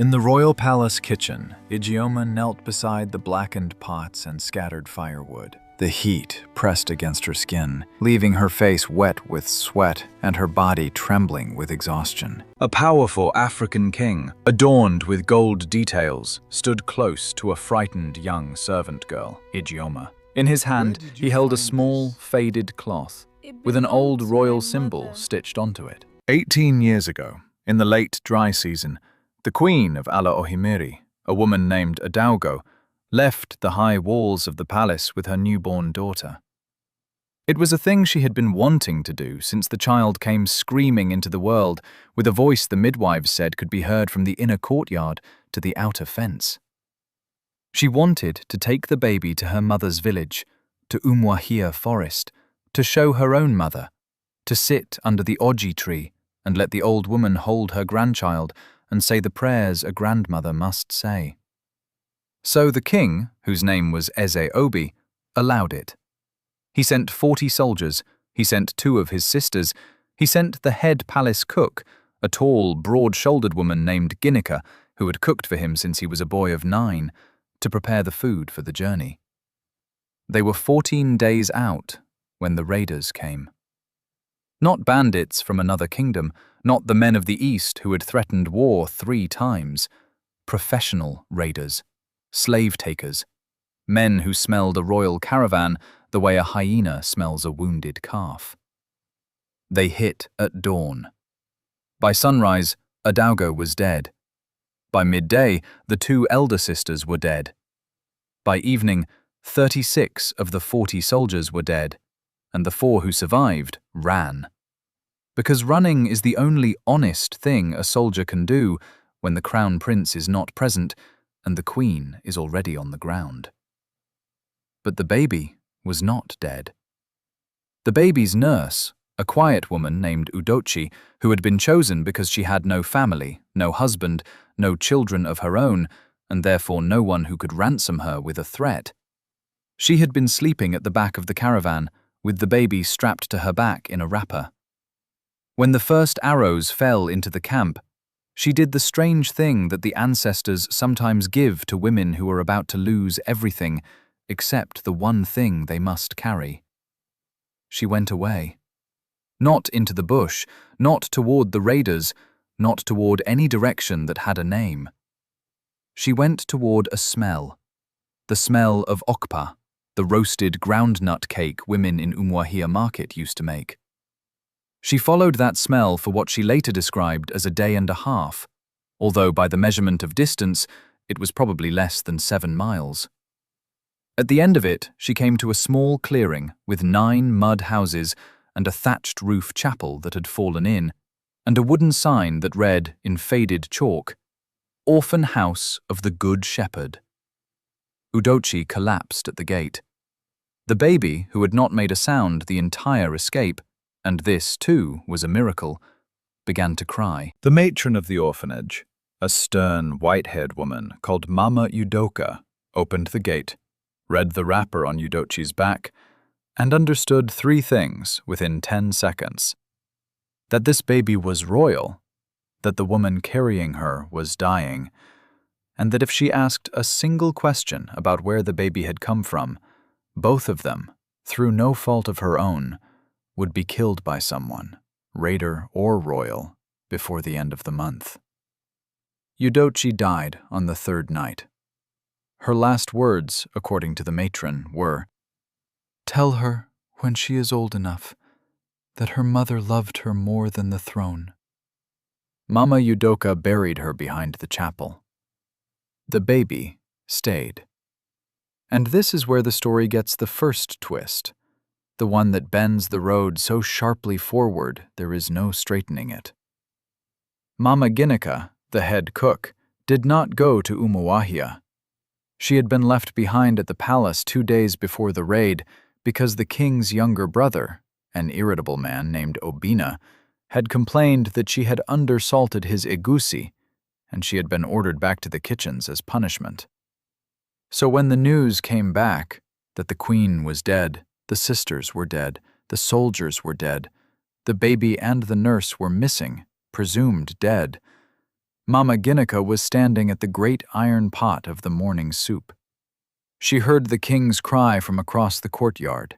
In the royal palace kitchen, Ijeoma knelt beside the blackened pots and scattered firewood. The heat pressed against her skin, leaving her face wet with sweat and her body trembling with exhaustion. A powerful African king, adorned with gold details, stood close to a frightened young servant girl, Ijeoma. In his hand, he held a small, faded cloth with an old royal symbol stitched onto it. 18 years ago, in the late dry season, the queen of Ala Ohimiri, a woman named Adaugo, left the high walls of the palace with her newborn daughter. It was a thing she had been wanting to do since the child came screaming into the world with a voice the midwives said could be heard from the inner courtyard to the outer fence. She wanted to take the baby to her mother's village, to Umwahia forest, to show her own mother, to sit under the oji tree and let the old woman hold her grandchild and say the prayers a grandmother must say. So the king, whose name was Eze Obi, allowed it. He sent 40 soldiers, he sent 2 of his sisters, he sent the head palace cook, a tall, broad-shouldered woman named Guinea, who had cooked for him since he was a boy of 9, to prepare the food for the journey. They were 14 days out when the raiders came. Not bandits from another kingdom, not the men of the East who had threatened war 3 times. Professional raiders, slave-takers, men who smelled a royal caravan the way a hyena smells a wounded calf. They hit at dawn. By sunrise, Adaugo was dead. By midday, the 2 elder sisters were dead. By evening, 36 of the 40 soldiers were dead, and the 4 who survived ran. Because running is the only honest thing a soldier can do when the crown prince is not present and the queen is already on the ground. But the baby was not dead. The baby's nurse, a quiet woman named Udochi, who had been chosen because she had no family, no husband, no children of her own, and therefore no one who could ransom her with a threat. She had been sleeping at the back of the caravan, with the baby strapped to her back in a wrapper. When the first arrows fell into the camp, she did the strange thing that the ancestors sometimes give to women who are about to lose everything except the one thing they must carry. She went away. Not into the bush, not toward the raiders, not toward any direction that had a name. She went toward a smell, the smell of okpa, the roasted groundnut cake women in Umwahia market used to make. She followed that smell for what she later described as a day and a half, although by the measurement of distance, it was probably less than 7 miles. At the end of it, she came to a small clearing with 9 mud houses and a thatched roof chapel that had fallen in, and a wooden sign that read, in faded chalk, "Orphan House of the Good Shepherd." Udochi collapsed at the gate. The baby, who had not made a sound the entire escape, and this, too, was a miracle, began to cry. The matron of the orphanage, a stern, white-haired woman called Mama Udoka, opened the gate, read the wrapper on Udochi's back, and understood 3 things within 10 seconds. That this baby was royal, that the woman carrying her was dying, and that if she asked a single question about where the baby had come from, both of them, through no fault of her own, would be killed by someone, raider or royal, before the end of the month. Udochi died on the 3rd night. Her last words, according to the matron, were, "Tell her, when she is old enough, that her mother loved her more than the throne." Mama Udoka buried her behind the chapel. The baby stayed. And this is where the story gets the first twist, the one that bends the road so sharply forward there is no straightening it. Mama Guinea, the head cook, did not go to Umuahia. She had been left behind at the palace 2 days before the raid because the king's younger brother, an irritable man named Obina, had complained that she had undersalted his egusi, and she had been ordered back to the kitchens as punishment. So when the news came back that the queen was dead, the sisters were dead, the soldiers were dead, the baby and the nurse were missing, presumed dead, Mama Guinea was standing at the great iron pot of the morning soup. She heard the king's cry from across the courtyard.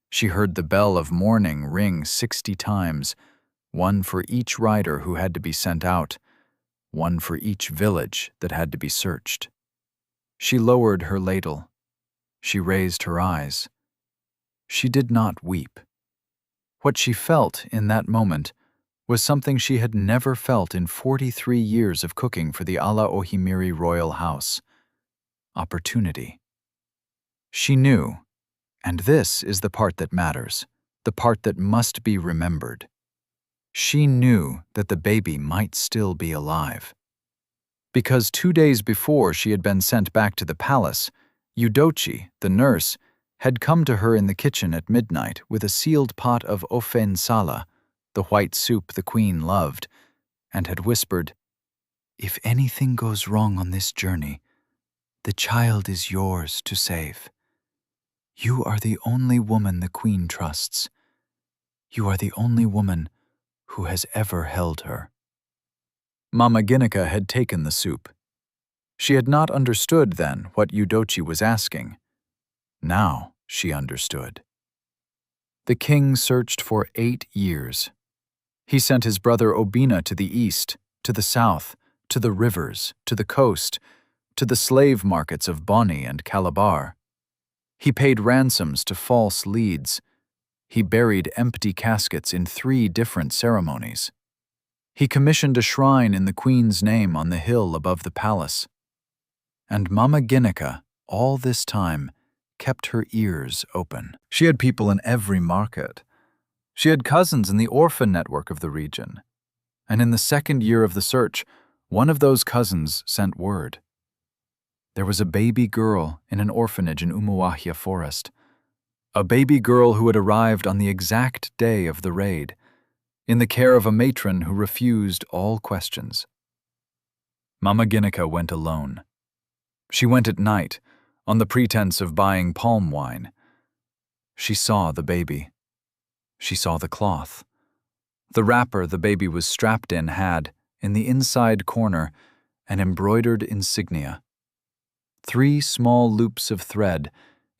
She heard the bell of morning ring 60 times, one for each rider who had to be sent out, one for each village that had to be searched. She lowered her ladle. She raised her eyes. She did not weep. What she felt in that moment was something she had never felt in 43 years of cooking for the Ala Ohimiri royal house: opportunity. She knew, and this is the part that matters, the part that must be remembered. She knew that the baby might still be alive. Because 2 days before she had been sent back to the palace, Yudochi, the nurse, had come to her in the kitchen at midnight with a sealed pot of orphan sala, the white soup the queen loved, and had whispered, "If anything goes wrong on this journey, the child is yours to save. You are the only woman the queen trusts. You are the only woman who has ever held her." Mama Guinea had taken the soup. She had not understood then what Yudochi was asking. Now she understood. The king searched for 8 years. He sent his brother Obina to the east, to the south, to the rivers, to the coast, to the slave markets of Boni and Calabar. He paid ransoms to false leads. He buried empty caskets in 3 different ceremonies. He commissioned a shrine in the queen's name on the hill above the palace. And Mama Guinea, all this time, kept her ears open. She had people in every market. She had cousins in the orphan network of the region. And in the 2nd year of the search, one of those cousins sent word. There was a baby girl in an orphanage in Umuahia forest. A baby girl who had arrived on the exact day of the raid, in the care of a matron who refused all questions. Mama Guinea went alone. She went at night, on the pretense of buying palm wine. She saw the baby. She saw the cloth. The wrapper the baby was strapped in had, in the inside corner, an embroidered insignia. 3 small loops of thread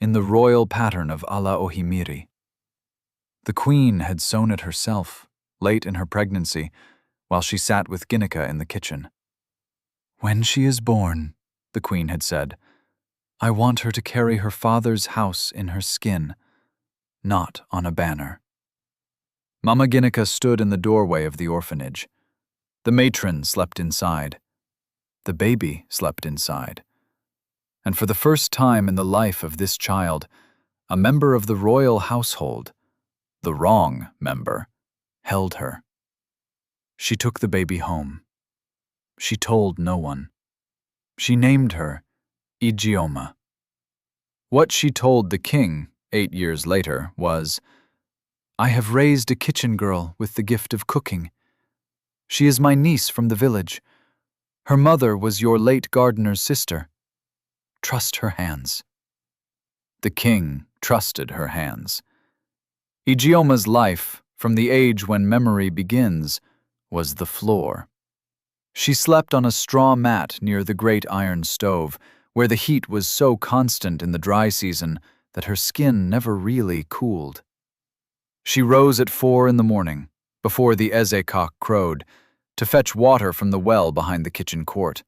in the royal pattern of Ala Ohimiri. The queen had sewn it herself, late in her pregnancy, while she sat with Guinea in the kitchen. "When she is born," the queen had said, "I want her to carry her father's house in her skin, not on a banner." Mama Guinea stood in the doorway of the orphanage. The matron slept inside. The baby slept inside. And for the first time in the life of this child, a member of the royal household, the wrong member, held her. She took the baby home. She told no one. She named her Ijeoma. What she told the king 8 years later was, "I have raised a kitchen girl with the gift of cooking. She is my niece from the village. Her mother was your late gardener's sister. Trust her hands." The king trusted her hands. Ijeoma's life, from the age when memory begins, was the floor. She slept on a straw mat near the great iron stove, where the heat was so constant in the dry season that her skin never really cooled. She rose at 4 in the morning, before the eze cock crowed, to fetch water from the well behind the kitchen court.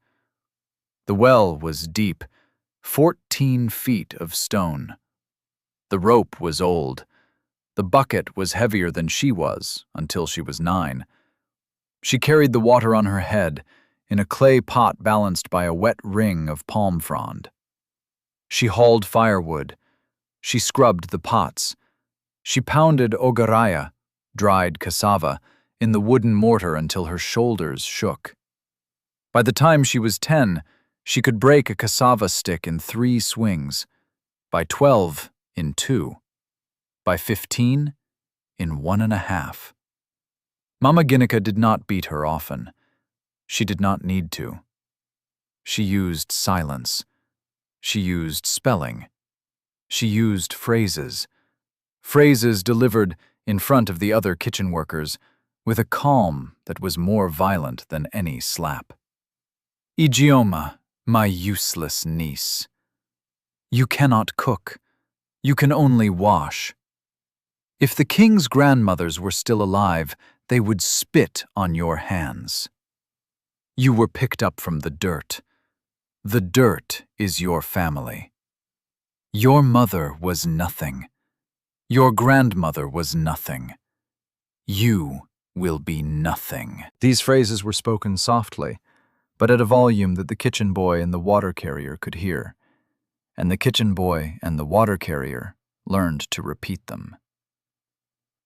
The well was deep, 14 feet of stone. The rope was old. The bucket was heavier than she was until she was 9. She carried the water on her head, in a clay pot balanced by a wet ring of palm frond. She hauled firewood. She scrubbed the pots. She pounded ogaraya, dried cassava, in the wooden mortar until her shoulders shook. By the time she was 10, she could break a cassava stick in 3 swings. By 12, in 2. By 15, in 1.5. Mama Guinea did not beat her often. She did not need to. She used silence. She used spelling. She used phrases. Phrases delivered in front of the other kitchen workers with a calm that was more violent than any slap. Ijeoma, my useless niece. You cannot cook. You can only wash. If the king's grandmothers were still alive, they would spit on your hands. You were picked up from the dirt. The dirt is your family. Your mother was nothing. Your grandmother was nothing. You will be nothing. These phrases were spoken softly, but at a volume that the kitchen boy and the water carrier could hear, and the kitchen boy and the water carrier learned to repeat them.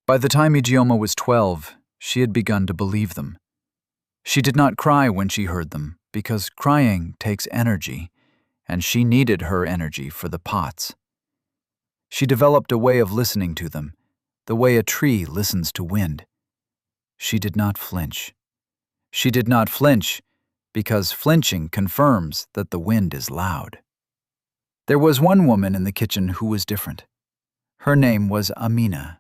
By the time Ijeoma was 12, she had begun to believe them. She did not cry when she heard them, because crying takes energy, and she needed her energy for the pots. She developed a way of listening to them, the way a tree listens to wind. She did not flinch. She did not flinch because flinching confirms that the wind is loud. There was one woman in the kitchen who was different. Her name was Amina.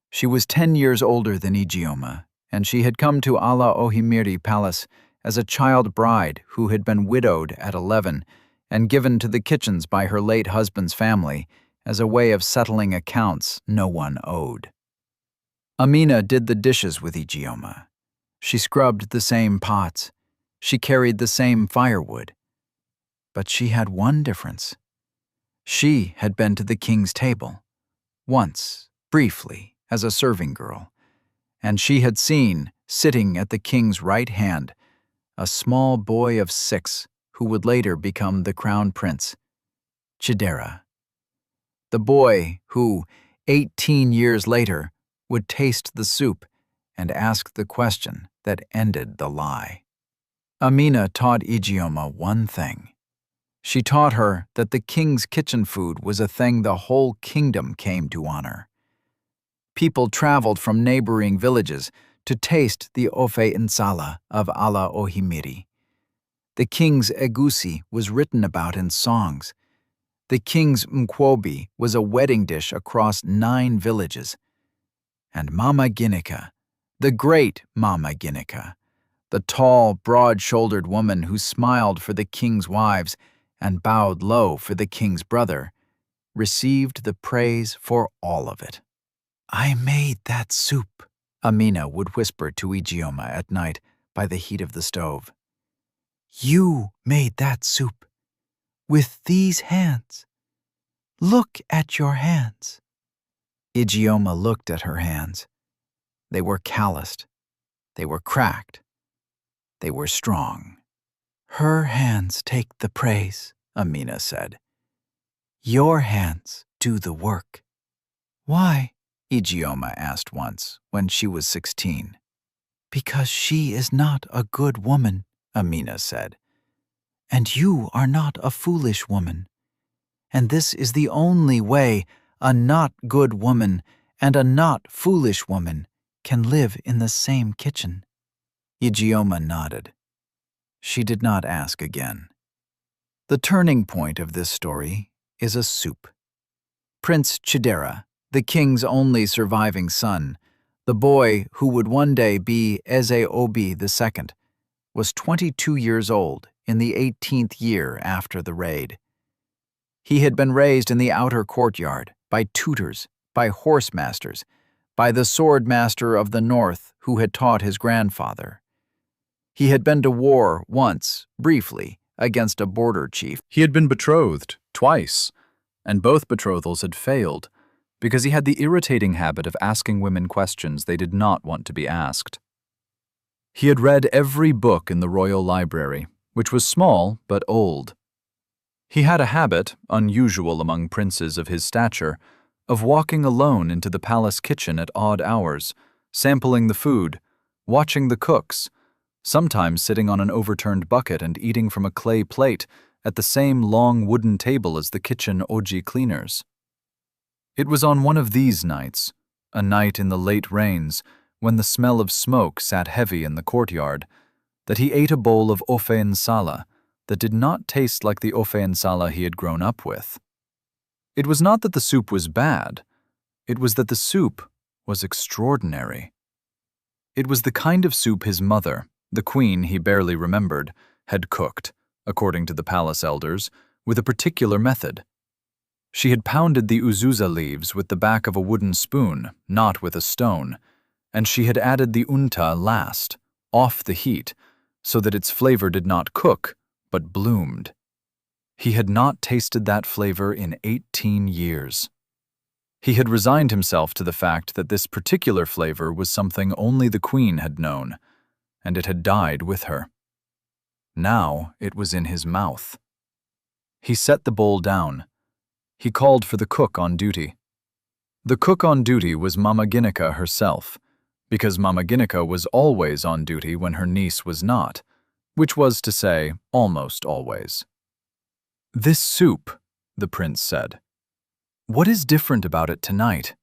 She was 10 years older than Ijeoma, and she had come to Ala Ohimiri Palace as a child bride who had been widowed at 11 and given to the kitchens by her late husband's family as a way of settling accounts no one owed. Amina did the dishes with Ijeoma. She scrubbed the same pots. She carried the same firewood. But she had one difference. She had been to the king's table, once, briefly, as a serving girl, and she had seen, sitting at the king's right hand, a small boy of 6 who would later become the crown prince, Chidera. The boy who, 18 years later, would taste the soup and ask the question that ended the lie. Amina taught Ijeoma one thing. She taught her that the king's kitchen food was a thing the whole kingdom came to honor. People traveled from neighboring villages to taste the ofe nsala of Ala Ohimiri. The king's egusi was written about in songs. The king's nkwobi was a wedding dish across 9 villages. And Mama Ginika, the great Mama Ginika, the tall, broad-shouldered woman who smiled for the king's wives and bowed low for the king's brother, received the praise for all of it. "I made that soup," Amina would whisper to Ijeoma at night by the heat of the stove. "You made that soup with these hands. Look at your hands." Ijeoma looked at her hands. They were calloused. They were cracked. They were strong. "Her hands take the praise," Amina said. "Your hands do the work." "Why?" Ijeoma asked once, when she was 16. "Because she is not a good woman," Amina said. "And you are not a foolish woman. And this is the only way a not good woman and a not foolish woman can live in the same kitchen." Ijeoma nodded. She did not ask again. The turning point of this story is a soup. Prince Chidera, the king's only surviving son, the boy who would one day be Eze-Obi II, was 22 years old in the 18th year after the raid. He had been raised in the outer courtyard by tutors, by horse masters, by the sword master of the north who had taught his grandfather. He had been to war once, briefly, against a border chief. He had been betrothed twice, and both betrothals had failed because he had the irritating habit of asking women questions they did not want to be asked. He had read every book in the royal library, which was small but old. He had a habit, unusual among princes of his stature, of walking alone into the palace kitchen at odd hours, sampling the food, watching the cooks, sometimes sitting on an overturned bucket and eating from a clay plate at the same long wooden table as the kitchen oji cleaners. It was on one of these nights, a night in the late rains, when the smell of smoke sat heavy in the courtyard, that he ate a bowl of ofe nsala that did not taste like the ofe nsala he had grown up with. It was not that the soup was bad, it was that the soup was extraordinary. It was the kind of soup his mother, the queen he barely remembered, had cooked, according to the palace elders, with a particular method. She had pounded the uzuza leaves with the back of a wooden spoon, not with a stone, and she had added the unta last, off the heat, so that its flavor did not cook, but bloomed. He had not tasted that flavor in 18 years. He had resigned himself to the fact that this particular flavor was something only the queen had known, and it had died with her. Now it was in his mouth. He set the bowl down. He called for the cook on duty. The cook on duty was Mama Guinea herself, because Mama Guinea was always on duty when her niece was not, which was to say, almost always. "This soup," the prince said. "What is different about it tonight?"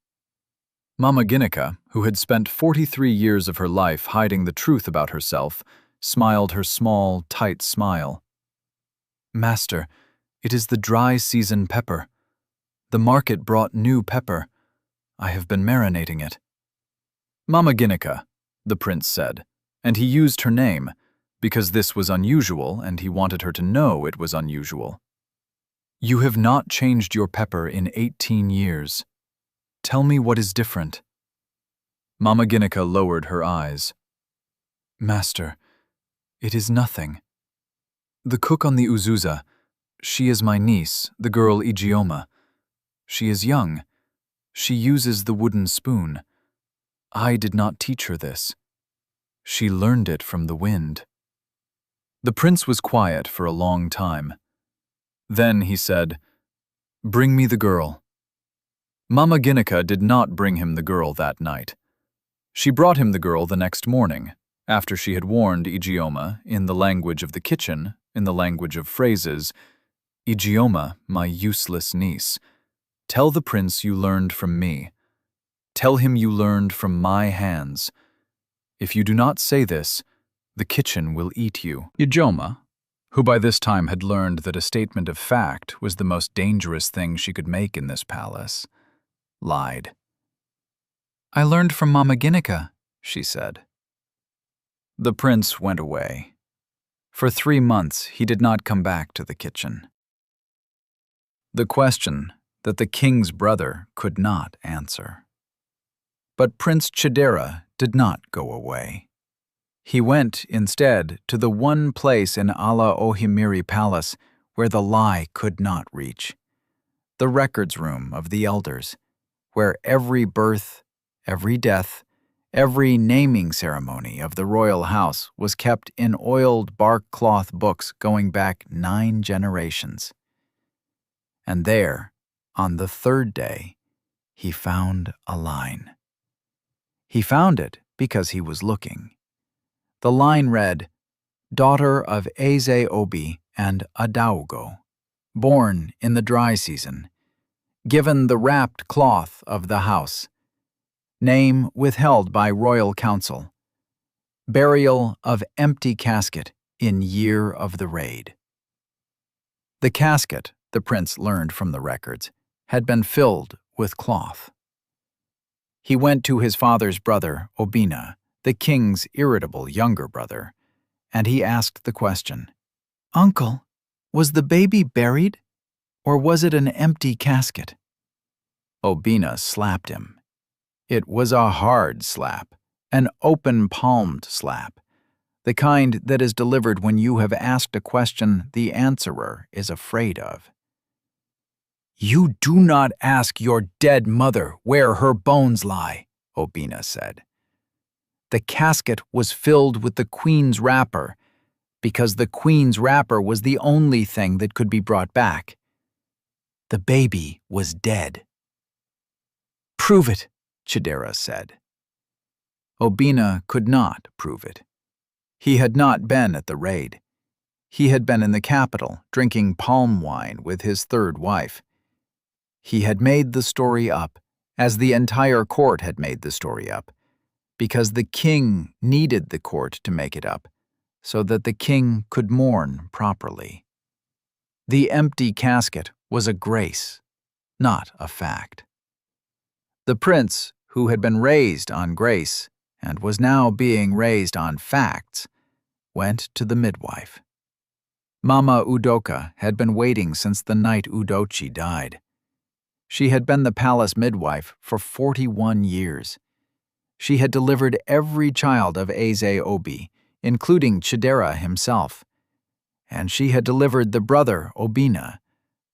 Mama Guinea, who had spent 43 years of her life hiding the truth about herself, smiled her small, tight smile. "Master, it is the dry season pepper. The market brought new pepper. I have been marinating it." "Mama Guinea," the prince said, and he used her name, because this was unusual and he wanted her to know it was unusual. "You have not changed your pepper in 18 years. Tell me what is different." Mama Guinea lowered her eyes. "Master, it is nothing. The cook on the uzuza, she is my niece, the girl Ijeoma. She is young. She uses the wooden spoon. I did not teach her this. She learned it from the wind." The prince was quiet for a long time. Then he said, "Bring me the girl." Mama Guinea did not bring him the girl that night. She brought him the girl the next morning, after she had warned Ijeoma, in the language of the kitchen, in the language of phrases, "Ijeoma, my useless niece, tell the prince you learned from me. Tell him you learned from my hands. If you do not say this, the kitchen will eat you." Ijeoma, who by this time had learned that a statement of fact was the most dangerous thing she could make in this palace, lied. "I learned from Mama Guinea," she said. The prince went away. For 3 months he did not come back to the kitchen. The question that the king's brother could not answer. But Prince Chidera did not go away. He went, instead, to the one place in Ala Ohimiri Palace where the lie could not reach. The records room of the elders, where every birth, every death, every naming ceremony of the royal house was kept in oiled bark cloth books going back 9 generations. And there, on the 3rd day, he found a line. He found it because he was looking. The line read, "Daughter of Eze Obi and Adaugo, born in the dry season, given the wrapped cloth of the house, name withheld by royal council, burial of empty casket in year of the raid." The casket, the prince learned from the records, had been filled with cloth. He went to his father's brother, Obina, the king's irritable younger brother, and he asked the question, "Uncle, was the baby buried, or was it an empty casket?" Obina slapped him. It was a hard slap, an open-palmed slap, the kind that is delivered when you have asked a question the answerer is afraid of. "You do not ask your dead mother where her bones lie," Obina said. The casket was filled with the queen's wrapper, because the queen's wrapper was the only thing that could be brought back. The baby was dead. "Prove it," Chidera said. Obina could not prove it. He had not been at the raid. He had been in the capital, drinking palm wine with his 3rd wife. He had made the story up, as the entire court had made the story up, because the king needed the court to make it up, so that the king could mourn properly. The empty casket was a grace, not a fact. The prince, who had been raised on grace and was now being raised on facts, went to the midwife. Mama Udoka had been waiting since the night Udochi died. She had been the palace midwife for 41 years. She had delivered every child of Eze Obi, including Chidera himself. And she had delivered the brother Obina,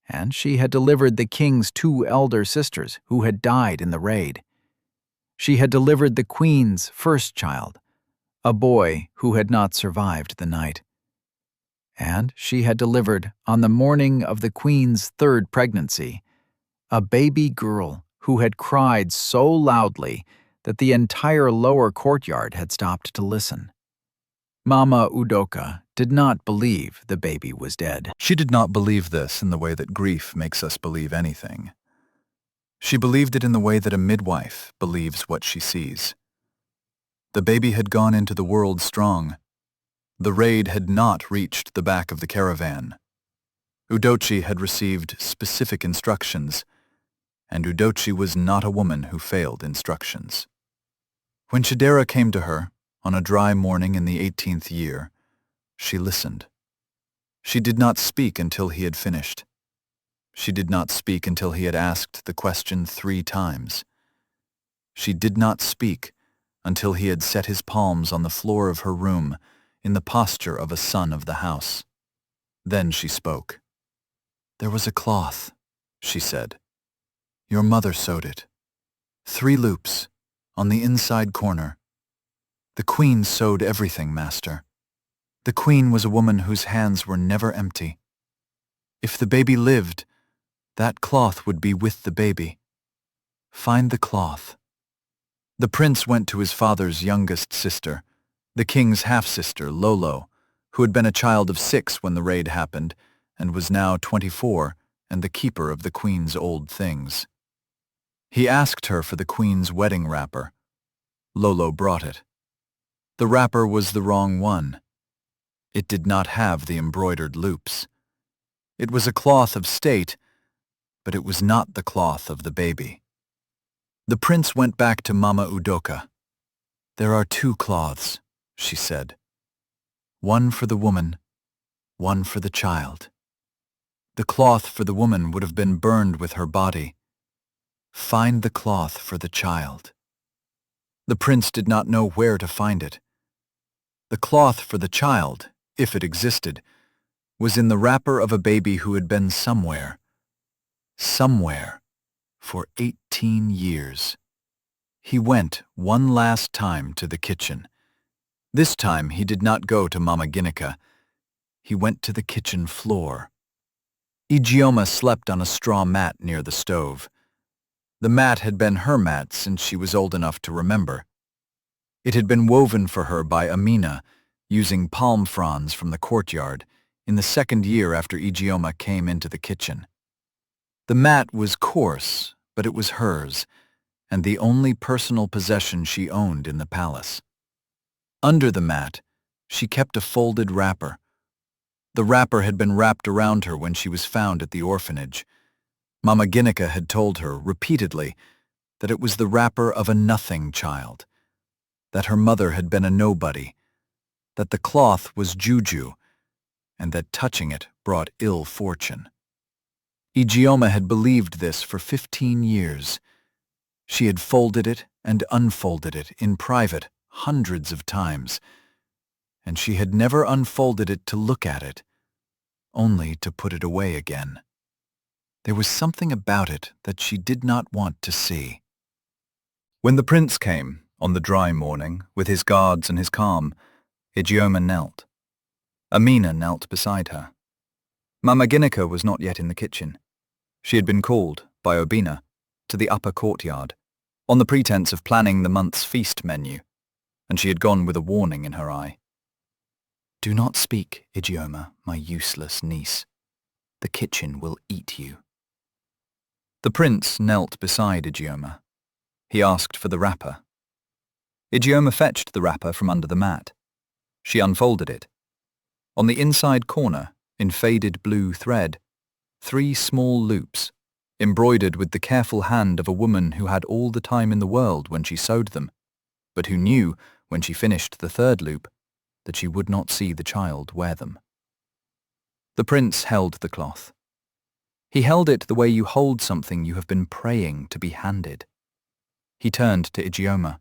and she had delivered the king's 2 elder sisters who had died in the raid. She had delivered the queen's first child, a boy who had not survived the night. And she had delivered, on the morning of the queen's 3rd pregnancy, a baby girl who had cried so loudly that the entire lower courtyard had stopped to listen. Mama Udoka did not believe the baby was dead. She did not believe this in the way that grief makes us believe anything. She believed it in the way that a midwife believes what she sees. The baby had gone into the world strong. The raid had not reached the back of the caravan. Udochi had received specific instructions, and Udochi was not a woman who failed instructions. When Chidera came to her, on a dry morning in the 18th year, she listened. She did not speak until he had finished. She did not speak until he had asked the question 3 times. She did not speak until he had set his palms on the floor of her room in the posture of a son of the house. Then she spoke. "There was a cloth," she said. "Your mother sewed it. 3 loops, on the inside corner. The queen sewed everything, master. The queen was a woman whose hands were never empty. If the baby lived, that cloth would be with the baby. Find the cloth." The prince went to his father's youngest sister, the king's half-sister, Lolo, who had been a child of 6 when the raid happened and was now 24 and the keeper of the queen's old things. He asked her for the queen's wedding wrapper. Lolo brought it. The wrapper was the wrong one. It did not have the embroidered loops. It was a cloth of state, but it was not the cloth of the baby. The prince went back to Mama Udoka. "There are 2 cloths," she said. "One for the woman, one for the child. The cloth for the woman would have been burned with her body. Find the cloth for the child." The prince did not know where to find it. The cloth for the child, if it existed, was in the wrapper of a baby who had been somewhere, for 18 years. He went one last time to the kitchen. This time he did not go to Mama Guinea. He went to the kitchen floor. Ijeoma slept on a straw mat near the stove. The mat had been her mat since she was old enough to remember. It had been woven for her by Amina, using palm fronds from the courtyard, in the 2nd year after Ijeoma came into the kitchen. The mat was coarse, but it was hers, and the only personal possession she owned in the palace. Under the mat, she kept a folded wrapper. The wrapper had been wrapped around her when she was found at the orphanage. Mama Guinea had told her repeatedly that it was the wrapper of a nothing child, that her mother had been a nobody, that the cloth was juju, and that touching it brought ill fortune. Ijeoma had believed this for 15 years. She had folded it and unfolded it in private hundreds of times, and she had never unfolded it to look at it, only to put it away again. There was something about it that she did not want to see. When the prince came, on the dry morning, with his guards and his calm, Ijeoma knelt. Amina knelt beside her. Mama Guinea was not yet in the kitchen. She had been called, by Obina, to the upper courtyard, on the pretense of planning the month's feast menu, and she had gone with a warning in her eye. "Do not speak, Ijeoma, my useless niece. The kitchen will eat you." The prince knelt beside Ijeoma. He asked for the wrapper. Ijeoma fetched the wrapper from under the mat. She unfolded it. On the inside corner, in faded blue thread, 3 small loops, embroidered with the careful hand of a woman who had all the time in the world when she sewed them, but who knew, when she finished the 3rd loop, that she would not see the child wear them. The prince held the cloth. He held it the way you hold something you have been praying to be handed. He turned to Ijeoma.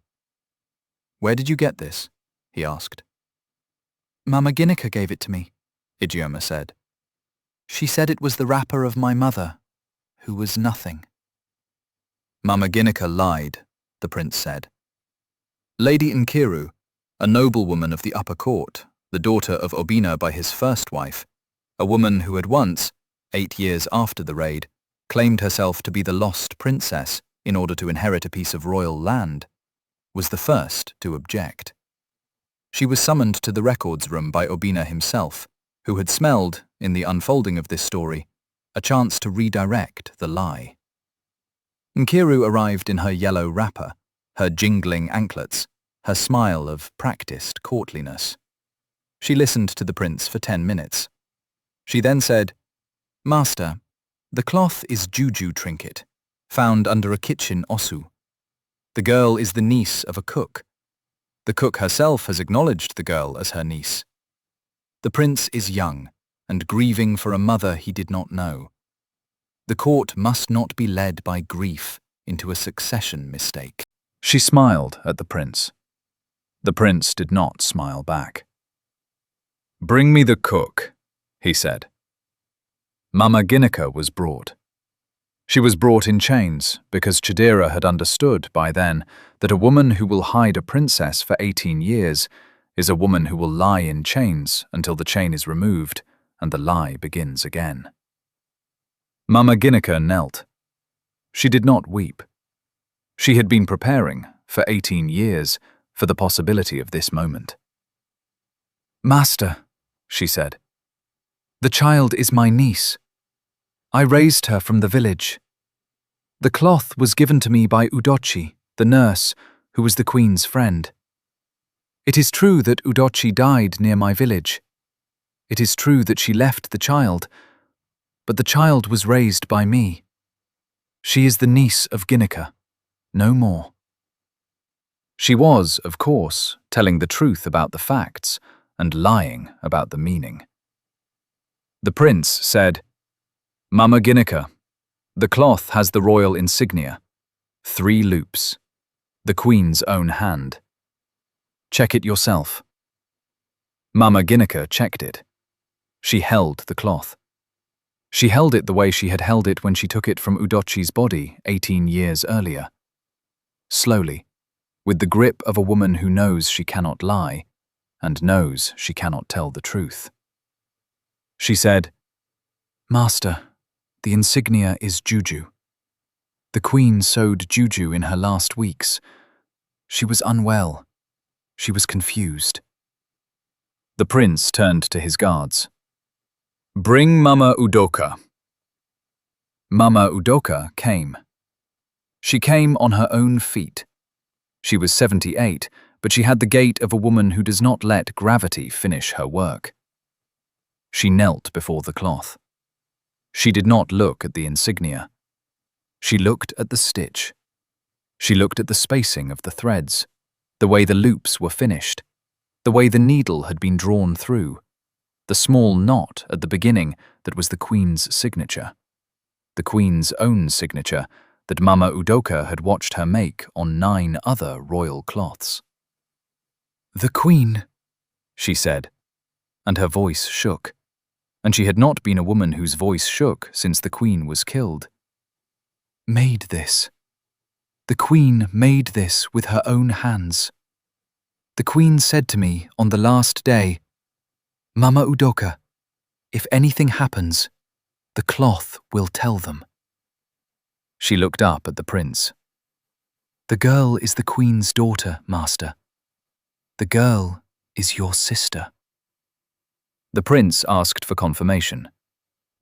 "Where did you get this?" he asked. "Mama Guinea gave it to me," Ijeoma said. "She said it was the wrapper of my mother, who was nothing." "Mama Guinea lied," the prince said. "Lady Nkiru, a noblewoman of the upper court, the daughter of Obina by his first wife, a woman who had once, 8 years after the raid, claimed herself to be the lost princess in order to inherit a piece of royal land, was the first to object. She was summoned to the records room by Obina himself, who had smelled, in the unfolding of this story, a chance to redirect the lie. Nkiru arrived in her yellow wrapper, her jingling anklets, her smile of practiced courtliness. She listened to the prince for 10 minutes. She then said, "Master, the cloth is juju trinket, found under a kitchen osu. The girl is the niece of a cook. The cook herself has acknowledged the girl as her niece. The prince is young and grieving for a mother he did not know. The court must not be led by grief into a succession mistake." She smiled at the prince. The prince did not smile back. "Bring me the cook," he said. Mama Guinea was brought. She was brought in chains because Chidera had understood by then that a woman who will hide a princess for 18 years is a woman who will lie in chains until the chain is removed and the lie begins again. Mama Guinea knelt. She did not weep. She had been preparing, for 18 years, for the possibility of this moment. "Master," she said, "the child is my niece. I raised her from the village. The cloth was given to me by Udochi, the nurse, who was the queen's friend. It is true that Udochi died near my village. It is true that she left the child, but the child was raised by me. She is the niece of Guinea, no more." She was, of course, telling the truth about the facts and lying about the meaning. The prince said, "Mama Guinea, the cloth has the royal insignia, 3 loops, the queen's own hand. Check it yourself." Mama Guinea checked it. She held the cloth. She held it the way she had held it when she took it from Udochi's body 18 years earlier. Slowly, with the grip of a woman who knows she cannot lie and knows she cannot tell the truth. She said, "Master, the insignia is juju. The queen sowed juju in her last weeks. She was unwell. She was confused." The prince turned to his guards. "Bring Mama Udoka." Mama Udoka came. She came on her own feet. She was 78, but she had the gait of a woman who does not let gravity finish her work. She knelt before the cloth. She did not look at the insignia. She looked at the stitch. She looked at the spacing of the threads, the way the loops were finished, the way the needle had been drawn through, the small knot at the beginning that was the queen's signature, the queen's own signature that Mama Udoka had watched her make on 9 other royal cloths. "The queen," she said, and her voice shook, and she had not been a woman whose voice shook since the queen was killed. "Made this. The queen made this with her own hands. The queen said to me on the last day, 'Mama Udoka, if anything happens, the cloth will tell them.'" She looked up at the prince. "The girl is the queen's daughter, master. The girl is your sister." The prince asked for confirmation,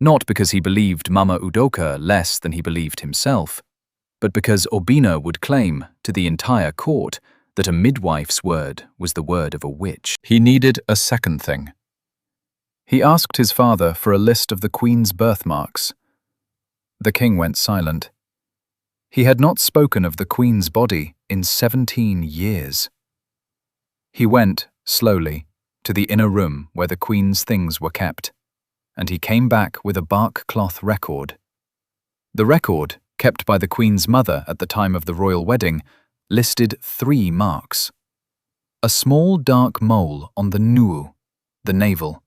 not because he believed Mama Udoka less than he believed himself, but because Obina would claim to the entire court that a midwife's word was the word of a witch. He needed a second thing. He asked his father for a list of the queen's birthmarks. The king went silent. He had not spoken of the queen's body in 17 years. He went, slowly, to the inner room where the queen's things were kept, and he came back with a bark cloth record. The record, kept by the Queen's mother at the time of the royal wedding, listed 3 marks. A small dark mole on the nuu, the navel.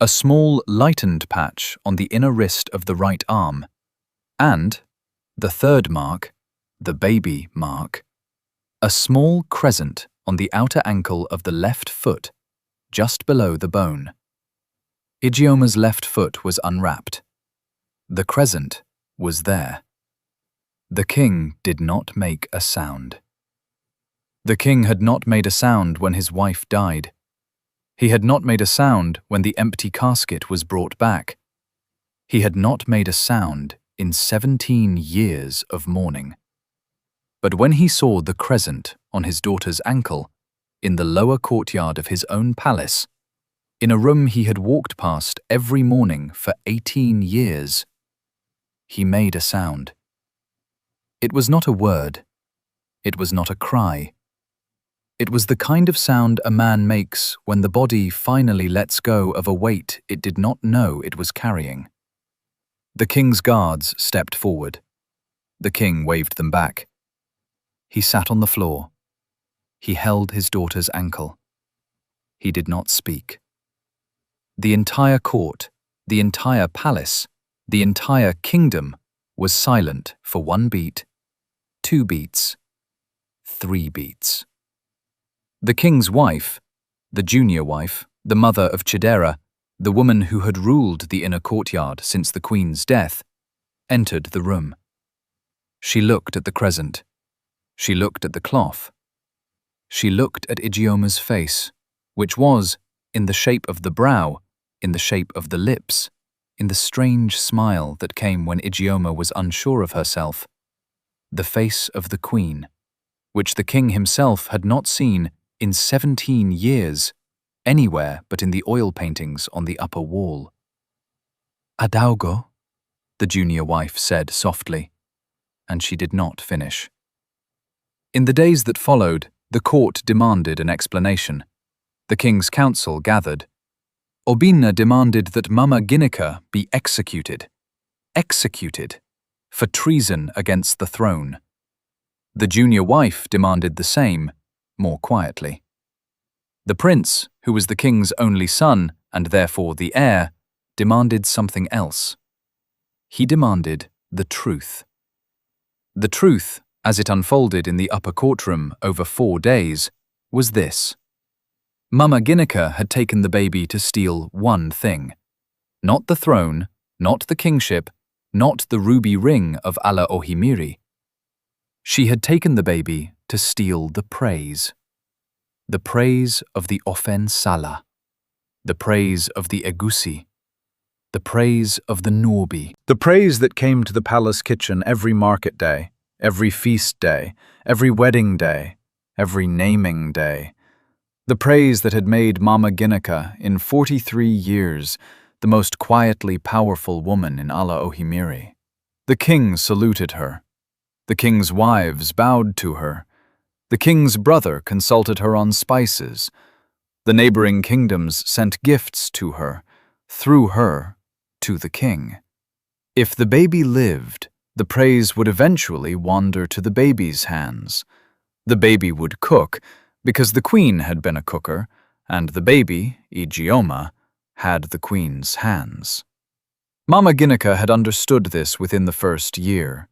A small lightened patch on the inner wrist of the right arm. And, the 3rd mark, the baby mark, a small crescent on the outer ankle of the left foot, just below the bone. Ijioma's left foot was unwrapped. The crescent was there. The king did not make a sound. The king had not made a sound when his wife died. He had not made a sound when the empty casket was brought back. He had not made a sound in 17 years of mourning. But when he saw the crescent on his daughter's ankle, in the lower courtyard of his own palace, in a room he had walked past every morning for 18 years, he made a sound. It was not a word. It was not a cry. It was the kind of sound a man makes when the body finally lets go of a weight it did not know it was carrying. The king's guards stepped forward. The king waved them back. He sat on the floor. He held his daughter's ankle. He did not speak. The entire court, the entire palace, the entire kingdom was silent for 1 beat, 2 beats, 3 beats. The king's wife, the junior wife, the mother of Chidera, the woman who had ruled the inner courtyard since the queen's death, entered the room. She looked at the crescent. She looked at the cloth. She looked at Ijioma's face, which was, in the shape of the brow, in the shape of the lips, in the strange smile that came when Ijioma was unsure of herself, the face of the queen, which the king himself had not seen in 17 years, anywhere but in the oil paintings on the upper wall. "Adaugo," the junior wife said softly, and she did not finish. In the days that followed, the court demanded an explanation. The king's council gathered. Obinna demanded that Mama Guinea be executed. Executed. For treason against the throne. The junior wife demanded the same, more quietly. The prince, who was the king's only son, and therefore the heir, demanded something else. He demanded the truth. The truth, as it unfolded in the upper courtroom over 4 days, was this. Mama Guinea had taken the baby to steal one thing. Not the throne, not the kingship, not the ruby ring of Ala Ohimiri. She had taken the baby to steal the praise. The praise of the Ofen Sala. The praise of the Egusi. The praise of the Norbi. The praise that came to the palace kitchen every market day, every feast day, every wedding day, every naming day. The praise that had made Mama Guinea in 43 years the most quietly powerful woman in Ala Ohimiri. The king saluted her. The king's wives bowed to her. The king's brother consulted her on spices. The neighboring kingdoms sent gifts to her, through her, to the king. If the baby lived, the praise would eventually wander to the baby's hands. The baby would cook, because the queen had been a cooker, and the baby, Ijioma, had the queen's hands. Mama Guinea had understood this within the first year.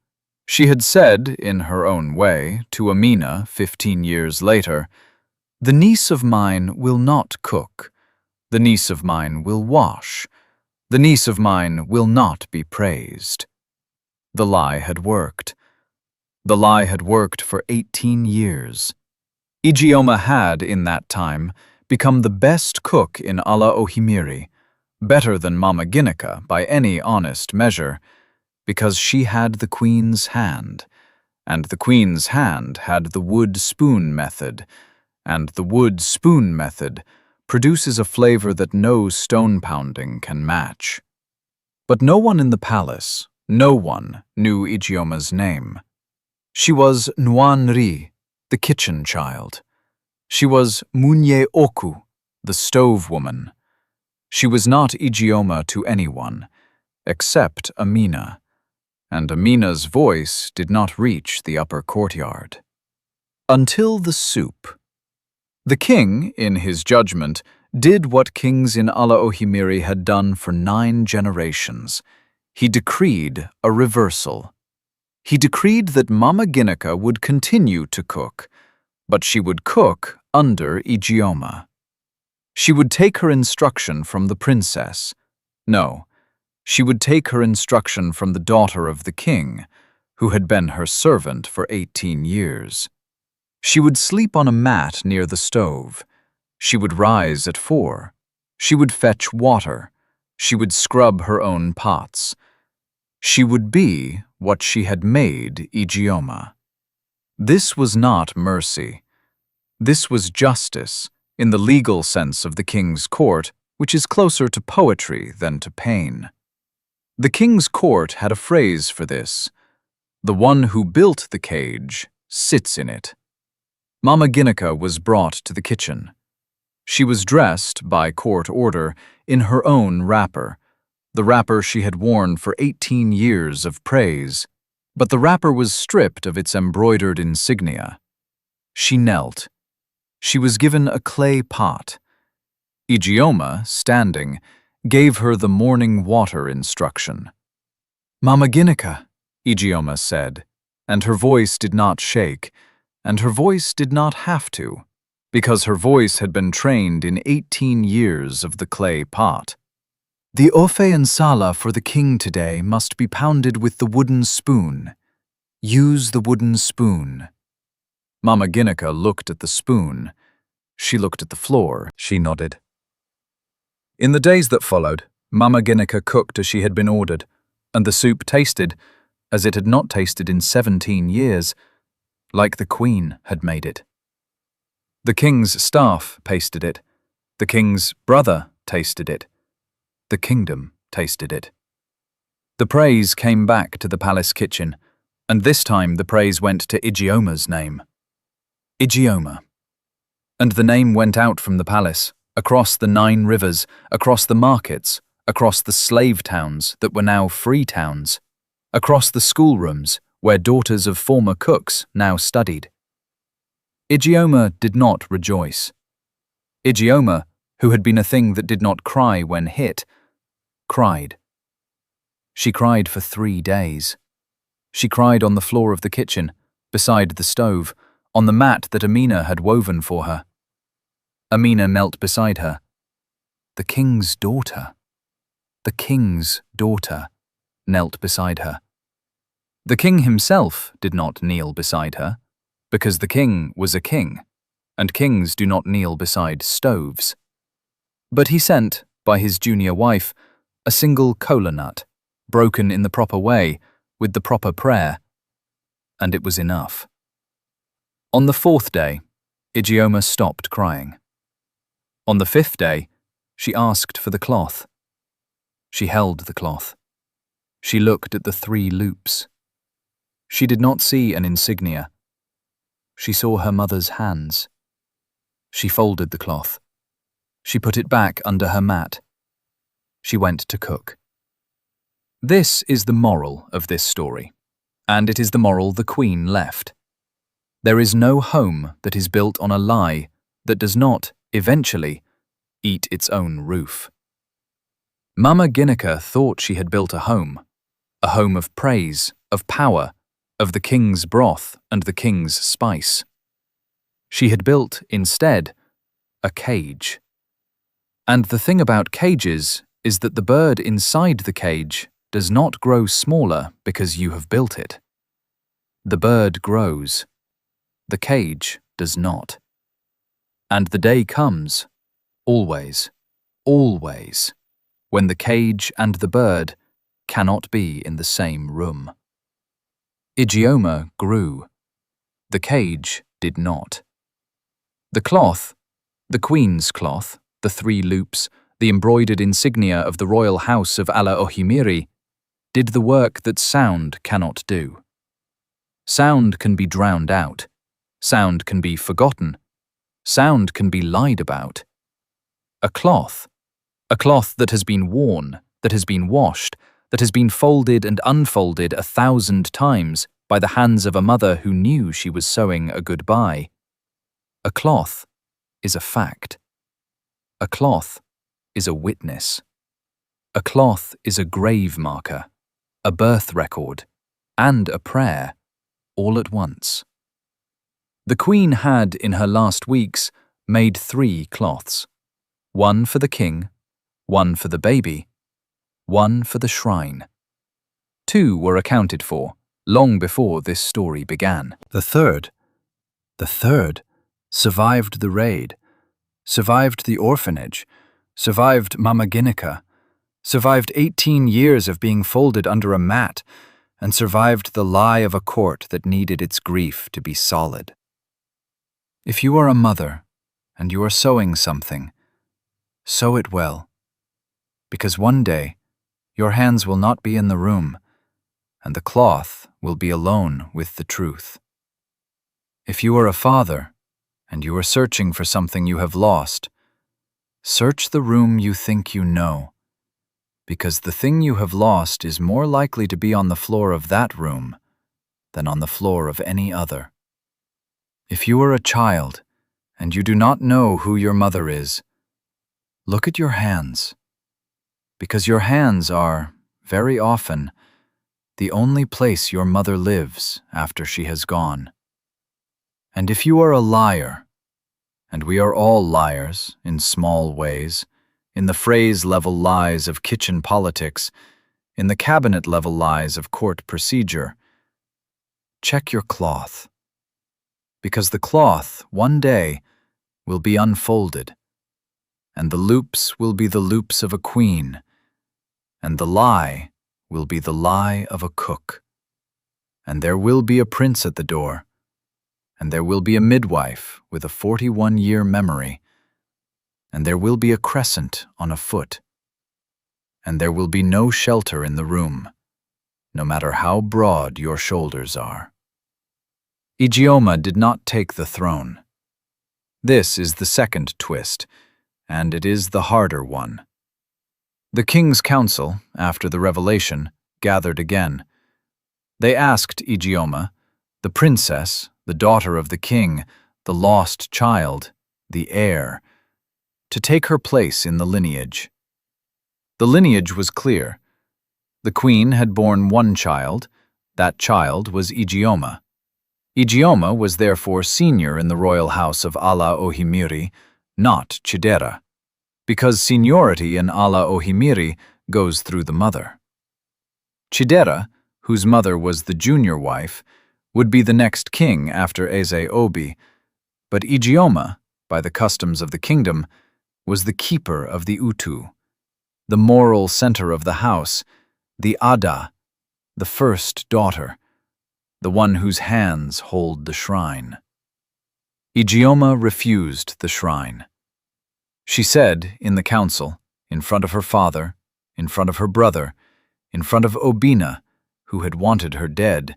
She had said, in her own way, to Amina 15 years later, "The niece of mine will not cook. The niece of mine will wash. The niece of mine will not be praised." The lie had worked. The lie had worked for 18 years. Ijioma had, in that time, become the best cook in Ala Ohimiri, better than Mama Guinea by any honest measure, because she had the queen's hand, and the queen's hand had the wood spoon method, and the wood spoon method produces a flavor that no stone pounding can match. But no one in the palace, no one knew Ijioma's name. She was Nwanri, the kitchen child. She was Munye Oku, the stove woman. She was not Ijeoma to anyone, except Amina, and Amina's voice did not reach the upper courtyard. Until the soup. The king, in his judgment, did what kings in Ala Ohimiri had done for 9 generations. He decreed a reversal. He decreed that Mama Ginika would continue to cook, but she would cook under Ijeoma. She would take her instruction from the princess. No, she would take her instruction from the daughter of the king, who had been her servant for 18 years. She would sleep on a mat near the stove. She would rise at 4. She would fetch water. She would scrub her own pots. She would be what she had made Ijeoma. This was not mercy. This was justice, in the legal sense of the king's court, which is closer to poetry than to pain. The king's court had a phrase for this. The one who built the cage sits in it. Mama Ginika was brought to the kitchen. She was dressed, by court order, in her own wrapper, the wrapper she had worn for 18 years of praise, but the wrapper was stripped of its embroidered insignia. She knelt. She was given a clay pot. Ijeoma, standing, gave her the morning water instruction. "Mama Ginika," Ijeoma said, and her voice did not shake, and her voice did not have to, because her voice had been trained in 18 years of the clay pot. "The ofe and sala for the king today must be pounded with the wooden spoon. Use the wooden spoon." Mama Ginika looked at the spoon. She looked at the floor. She nodded. In the days that followed, Mama Ginika cooked as she had been ordered, and the soup tasted, as it had not tasted in 17 years, like the queen had made it. The king's staff tasted it. The king's brother tasted it. The kingdom tasted it. The praise came back to the palace kitchen, and this time the praise went to Ijeoma's name. Ijeoma. And the name went out from the palace, across the 9 rivers, across the markets, across the slave towns that were now free towns, across the schoolrooms where daughters of former cooks now studied. Ijeoma did not rejoice. Ijeoma, who had been a thing that did not cry when hit, cried. She cried for 3 days. She cried on the floor of the kitchen, beside the stove, on the mat that Amina had woven for her. Amina knelt beside her. The king's daughter. The king's daughter knelt beside her. The king himself did not kneel beside her, because the king was a king, and kings do not kneel beside stoves. But he sent, by his junior wife, a single kola nut, broken in the proper way, with the proper prayer, and it was enough. On the 4th day, Ijeoma stopped crying. On the 5th day, she asked for the cloth. She held the cloth. She looked at the 3 loops. She did not see an insignia. She saw her mother's hands. She folded the cloth. She put it back under her mat. She went to cook. This is the moral of this story, and it is the moral the Queen left. There is no home that is built on a lie that does not, eventually, eat its own roof. Mama Ginika thought she had built a home of praise, of power, of the king's broth and the king's spice. She had built, instead, a cage. And the thing about cages is that the bird inside the cage does not grow smaller because you have built it. The bird grows. The cage does not. And the day comes, always, always, when the cage and the bird cannot be in the same room. Ijeoma grew. The cage did not. The cloth, the queen's cloth, the 3 loops, the embroidered insignia of the royal house of Ala Ohimiri, did the work that sound cannot do. Sound can be drowned out. Sound can be forgotten. Sound can be lied about. A cloth, A cloth that has been worn, that has been washed, that has been folded and unfolded 1,000 times by the hands of a mother who knew she was sewing a goodbye. A cloth is a fact. A cloth is a witness. A cloth is a grave marker, a birth record, and a prayer, all at once. The Queen had, in her last weeks, made 3 cloths. One for the king, one for the baby, one for the shrine. 2 were accounted for, long before this story began. The third survived the raid, survived the orphanage, survived Mama Guinea, survived 18 years of being folded under a mat, and survived the lie of a court that needed its grief to be solid. If you are a mother and you are sewing something, sew it well, because one day your hands will not be in the room, and the cloth will be alone with the truth. If you are a father and you are searching for something you have lost, search the room you think you know, because the thing you have lost is more likely to be on the floor of that room than on the floor of any other. If you are a child and you do not know who your mother is, look at your hands, because your hands are, very often, the only place your mother lives after she has gone. And if you are a liar, and we are all liars in small ways, in the phrase-level lies of kitchen politics, in the cabinet-level lies of court procedure, check your cloth, because the cloth, one day, will be unfolded, and the loops will be the loops of a queen, and the lie will be the lie of a cook, and there will be a prince at the door, and there will be a midwife with a 41-year memory, and there will be a crescent on a foot, and there will be no shelter in the room, no matter how broad your shoulders are. Ijeoma did not take the throne. This is the second twist, and it is the harder one. The king's council, after the revelation, gathered again. They asked Ijeoma, the princess, the daughter of the king, the lost child, the heir, to take her place in the lineage. The lineage was clear. The queen had borne one child. That child was Ijeoma. Ijeoma was therefore senior in the royal house of Ala Ohimiri, not Chidera, because seniority in Ala Ohimiri goes through the mother. Chidera, whose mother was the junior wife, would be the next king after Eze Obi, but Ijeoma, by the customs of the kingdom, was the keeper of the Utu, the moral center of the house, the Ada, the first daughter, the one whose hands hold the shrine. Ijeoma refused the shrine. She said in the council, in front of her father, in front of her brother, in front of Obina, who had wanted her dead,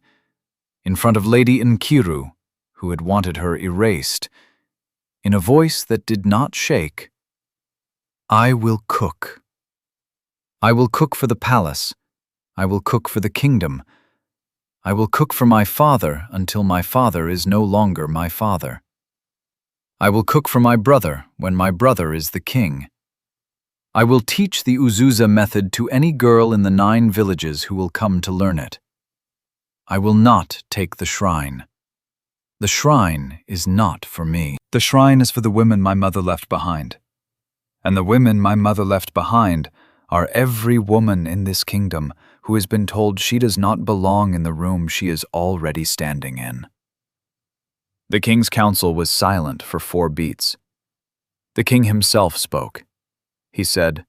in front of Lady Nkiru, who had wanted her erased, in a voice that did not shake, "I will cook. I will cook for the palace. I will cook for the kingdom. I will cook for my father until my father is no longer my father. I will cook for my brother when my brother is the king. I will teach the Uzuza method to any girl in the 9 villages who will come to learn it. I will not take the shrine. The shrine is not for me. The shrine is for the women my mother left behind. And the women my mother left behind are every woman in this kingdom who has been told she does not belong in the room she is already standing in." The king's council was silent for 4 beats. The king himself spoke. He said,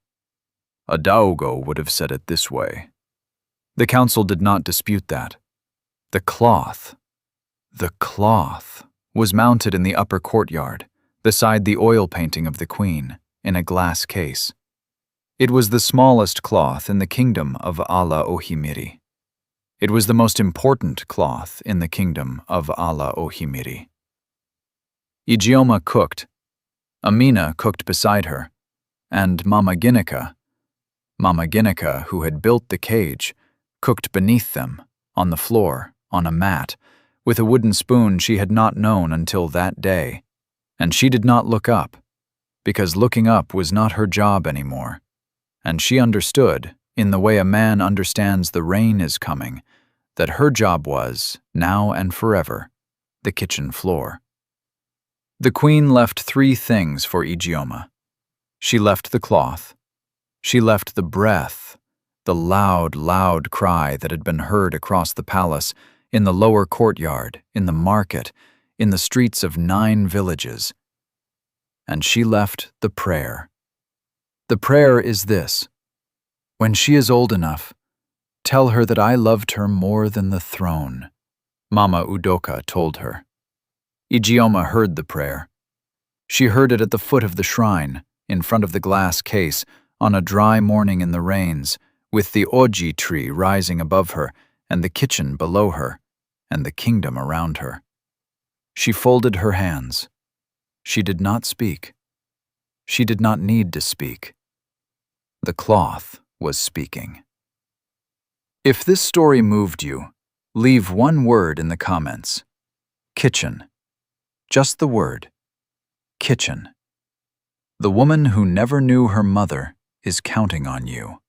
"A Daogo would have said it this way." The council did not dispute that. The cloth was mounted in the upper courtyard, beside the oil painting of the queen, in a glass case. It was the smallest cloth in the kingdom of Ala Ohimiri. It was the most important cloth in the kingdom of Ala Ohimiri. Ijeoma cooked. Amina cooked beside her, and Mama Guinea, who had built the cage, cooked beneath them, on the floor, on a mat, with a wooden spoon she had not known until that day. And she did not look up, because looking up was not her job anymore. And she understood, in the way a man understands the rain is coming, that her job was, now and forever, the kitchen floor. The queen left 3 things for Ijeoma. She left the cloth. She left the breath, the loud, loud cry that had been heard across the palace, in the lower courtyard, in the market, in the streets of 9 villages. And she left the prayer. The prayer is this: when she is old enough, tell her that I loved her more than the throne, Mama Udoka told her. Ijeoma heard the prayer. She heard it at the foot of the shrine, in front of the glass case, on a dry morning in the rains, with the oji tree rising above her, and the kitchen below her, and the kingdom around her. She folded her hands. She did not speak. She did not need to speak. The cloth was speaking. If this story moved you, leave 1 word in the comments. Kitchen. Just the word. Kitchen. The woman who never knew her mother is counting on you.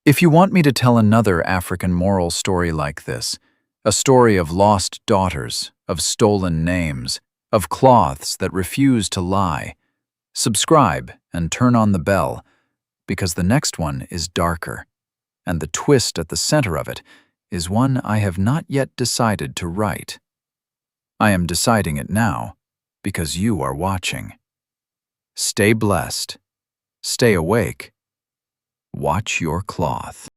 If you want me to tell another African moral story like this, a story of lost daughters, of stolen names, of cloths that refuse to lie, subscribe and turn on the bell, because the next one is darker, and the twist at the center of it is one I have not yet decided to write. I am deciding it now, because you are watching. Stay blessed. Stay awake. Watch your cloth.